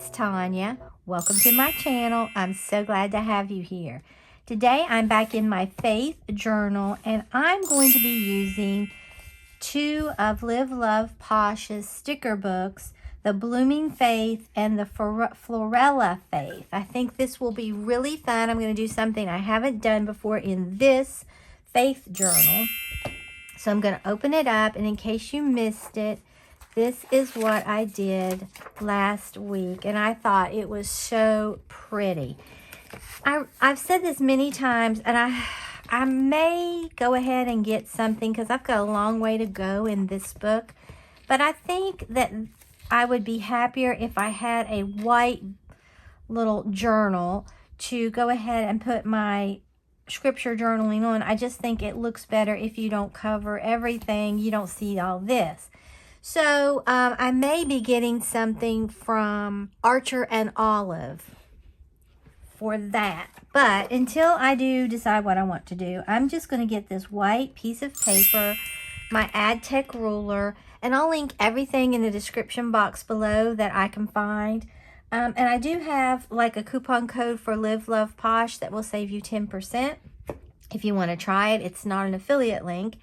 it's Tanya. Welcome to my channel. I'm so glad to have you here. Today I'm back in my faith journal and I'm going to be using two of Live Love Posh's sticker books, the Blooming Faith and the Florella Faith. I think this will be really fun. I'm going to do something I haven't done before in this faith journal. So I'm going to open it up, and in case you missed it, this is what I did last week, and I thought it was so pretty. I've said this many times, and I may go ahead and get something because I've got a long way to go in this book, but I think that I would be happier if I had a white little journal to go ahead and put my scripture journaling on. I just think it looks better if you don't cover everything. You don't see all this. So I may be getting something from Archer and Olive for that. But until I do decide what I want to do, I'm just going to get this white piece of paper, my AdTech ruler, and I'll link everything in the description box below that I can find. And I do have like a coupon code for Live Love Posh that will save you 10% if you want to try it. It's not an affiliate link.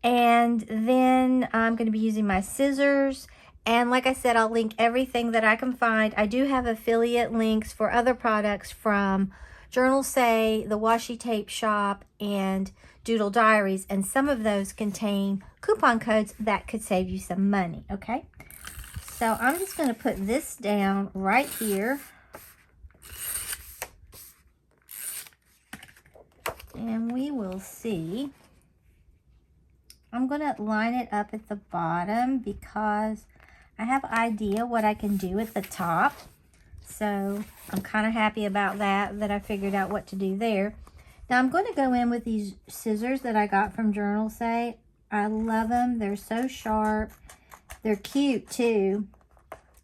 And then I'm going to be using my scissors. And like I said, I'll link everything that I can find. I do have affiliate links for other products from Journal Say, the Washi Tape Shop, and Doodle Diaries. And some of those contain coupon codes that could save you some money, okay? So I'm just going to put this down right here. And we will see. I'm going to line it up at the bottom because I have an idea what I can do at the top. So I'm kind of happy about that I figured out what to do there. Now I'm going to go in with these scissors that I got from Journal Say. I love them. They're so sharp. They're cute too.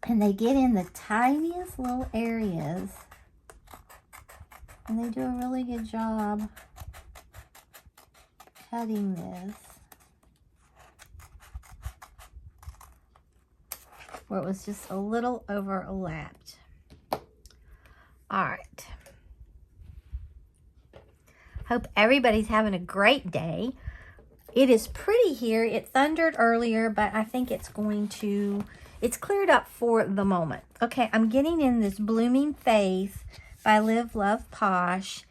And they get in the tiniest little areas. And they do a really good job cutting this. Where it was just a little overlapped. All right. Hope everybody's having a great day. It is pretty here. It thundered earlier, but I think it's cleared up for the moment. Okay, I'm getting in this Blooming Faith by Live Love Posh.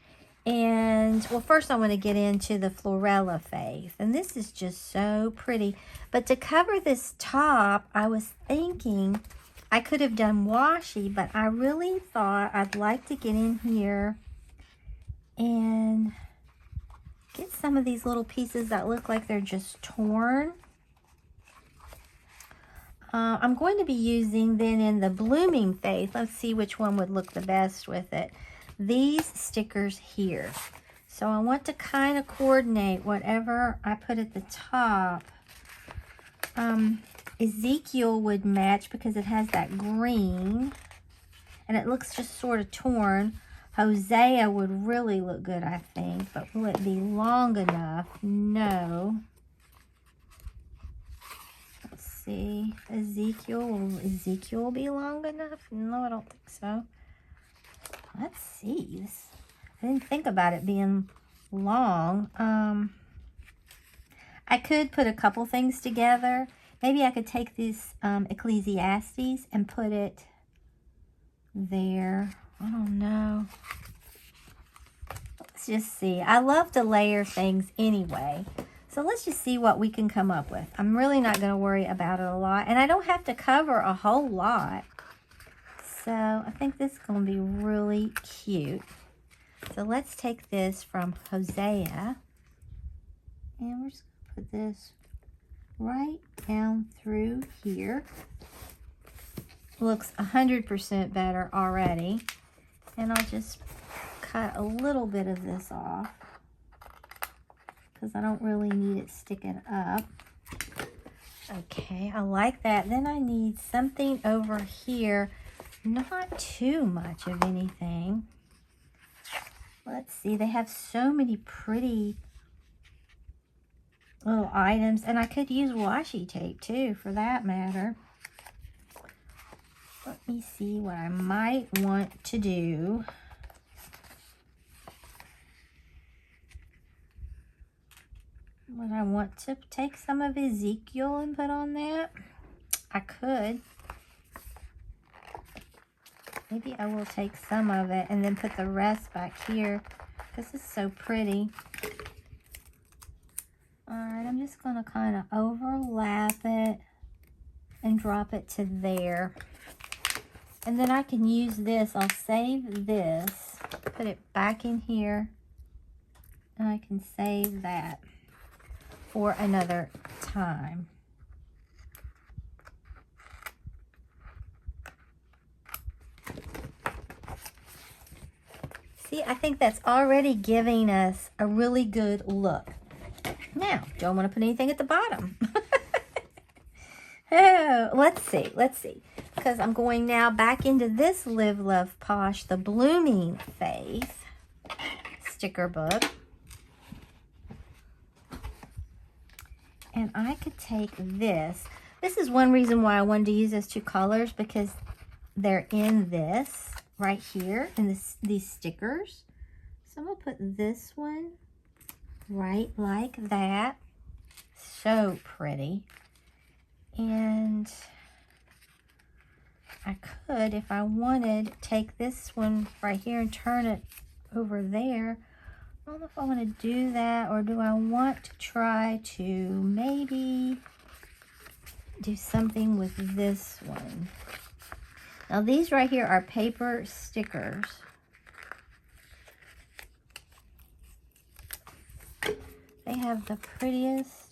And, well, first I want to get into the Florella Faith. And this is just so pretty. But to cover this top, I was thinking I could have done washi, but I really thought I'd like to get in here and get some of these little pieces that look like they're just torn. I'm going to be using then in the Blooming Faith. Let's see which one would look the best with it. These stickers here. So I want to kind of coordinate whatever I put at the top. Ezekiel would match because it has that green and it looks just sort of torn. Hosea would really look good, I think, but will it be long enough? No. Let's see. Will Ezekiel be long enough? No, I don't think so. Let's see. I didn't think about it being long. I could put a couple things together. Maybe I could take this Ecclesiastes and put it there. I don't know. Let's just see. I love to layer things anyway. So let's just see what we can come up with. I'm really not going to worry about it a lot. And I don't have to cover a whole lot. So I think this is going to be really cute. So let's take this from Hosea. And we're just going to put this right down through here. Looks 100% better already. And I'll just cut a little bit of this off because I don't really need it sticking up. Okay, I like that. Then I need something over here. Not too much of anything. Let's see. They have so many pretty little items. And I could use washi tape too, for that matter. Let me see what I might want to do. Would I want to take some of Ezekiel and put on that? I could. Maybe I will take some of it and then put the rest back here. This is so pretty. Alright, I'm just going to kind of overlap it and drop it to there. And then I can use this. I'll save this, put it back in here, and I can save that for another time. See, I think that's already giving us a really good look. Now, don't want to put anything at the bottom. Oh, let's see. Because I'm going now back into this Live, Love, Posh, the Blooming Faith sticker book. And I could take this. This is one reason why I wanted to use those two colors, because they're in this right here in these stickers. So I'm going to put this one right like that. So pretty. And I could, if I wanted, take this one right here and turn it over there. I don't know if I want to do that, or do I want to try to maybe do something with this one. Now these right here are paper stickers. They have the prettiest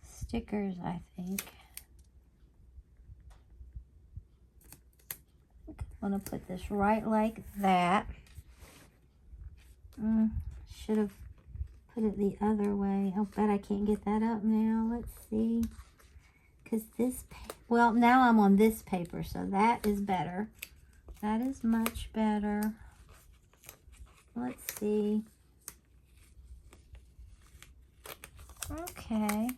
stickers, I think. I'm going to put this right like that. Should have put it the other way. I'll bet I can't get that up now. Let's see. Because this, well, now I'm on this paper, so that is better. That is much better. Let's see. Okay.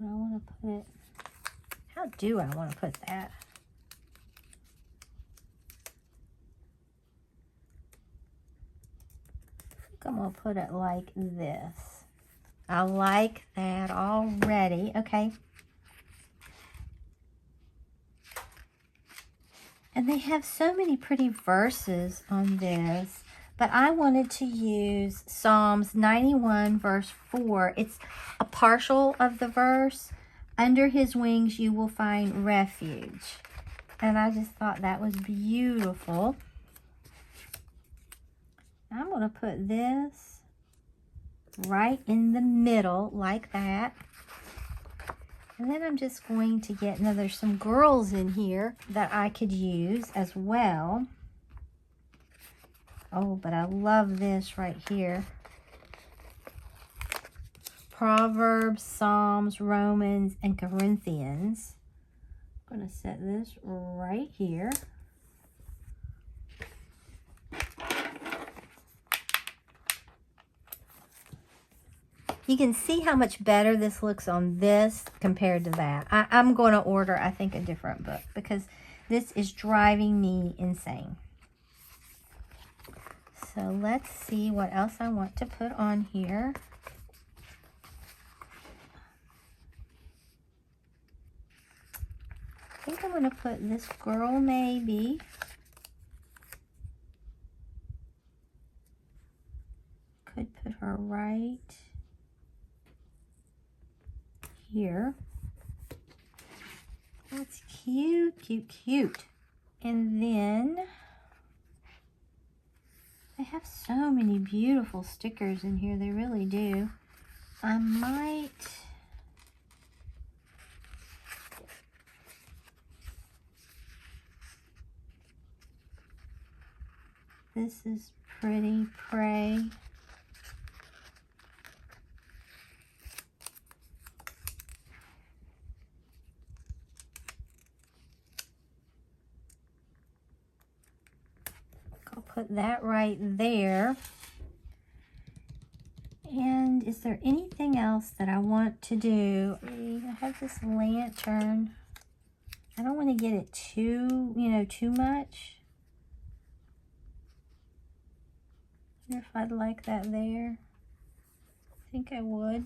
I want to put it, how do I want to put that? I think I'm going to put it like this. I like that already. Okay. And they have so many pretty verses on this. But I wanted to use Psalms 91 verse 4. It's a partial of the verse. Under his wings you will find refuge. And I just thought that was beautiful. I'm going to put this right in the middle like that. And then I'm just going to get, now there's some girls in here that I could use as well. Oh, but I love this right here. Proverbs, Psalms, Romans, and Corinthians. I'm going to set this right here. You can see how much better this looks on this compared to that. I'm going to order, I think, a different book because this is driving me insane. So let's see what else I want to put on here. I think I'm going to put this girl maybe. Could put her right here. That's cute, cute, cute. And then they have so many beautiful stickers in here. They really do. I might... This is pretty. Pray. I'll put that right there. And is there anything else that I want to do? I have this lantern. I don't want to get it too, too much. I wonder if I'd like that there. I think I would.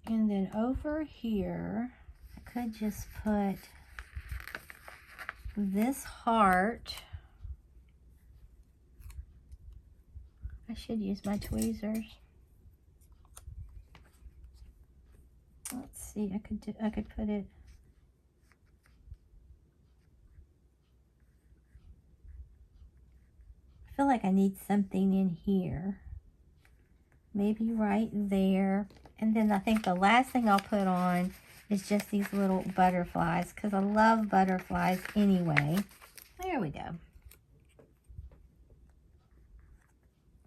And then over here, I could just put this heart. I should use my tweezers. Let's see, I could put it. I feel like I need something in here. Maybe right there. And then I think the last thing I'll put on is just these little butterflies, because I love butterflies anyway. There we go.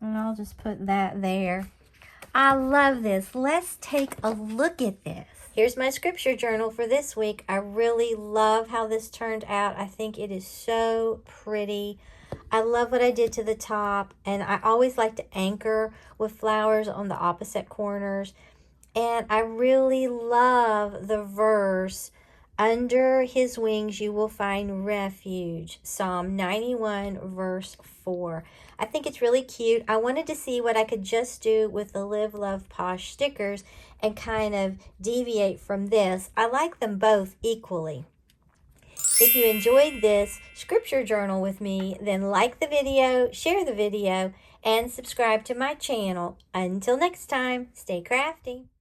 And I'll just put that there. I love this. Let's take a look at this. Here's my scripture journal for this week. I really love how this turned out. I think it is so pretty. I love what I did to the top, and I always like to anchor with flowers on the opposite corners. And I really love the verse, under his wings you will find refuge, Psalm 91 verse 4. I think it's really cute. I wanted to see what I could just do with the Live, Love, Posh stickers and kind of deviate from this. I like them both equally. If you enjoyed this scripture journal with me, then like the video, share the video, and subscribe to my channel. Until next time, stay crafty.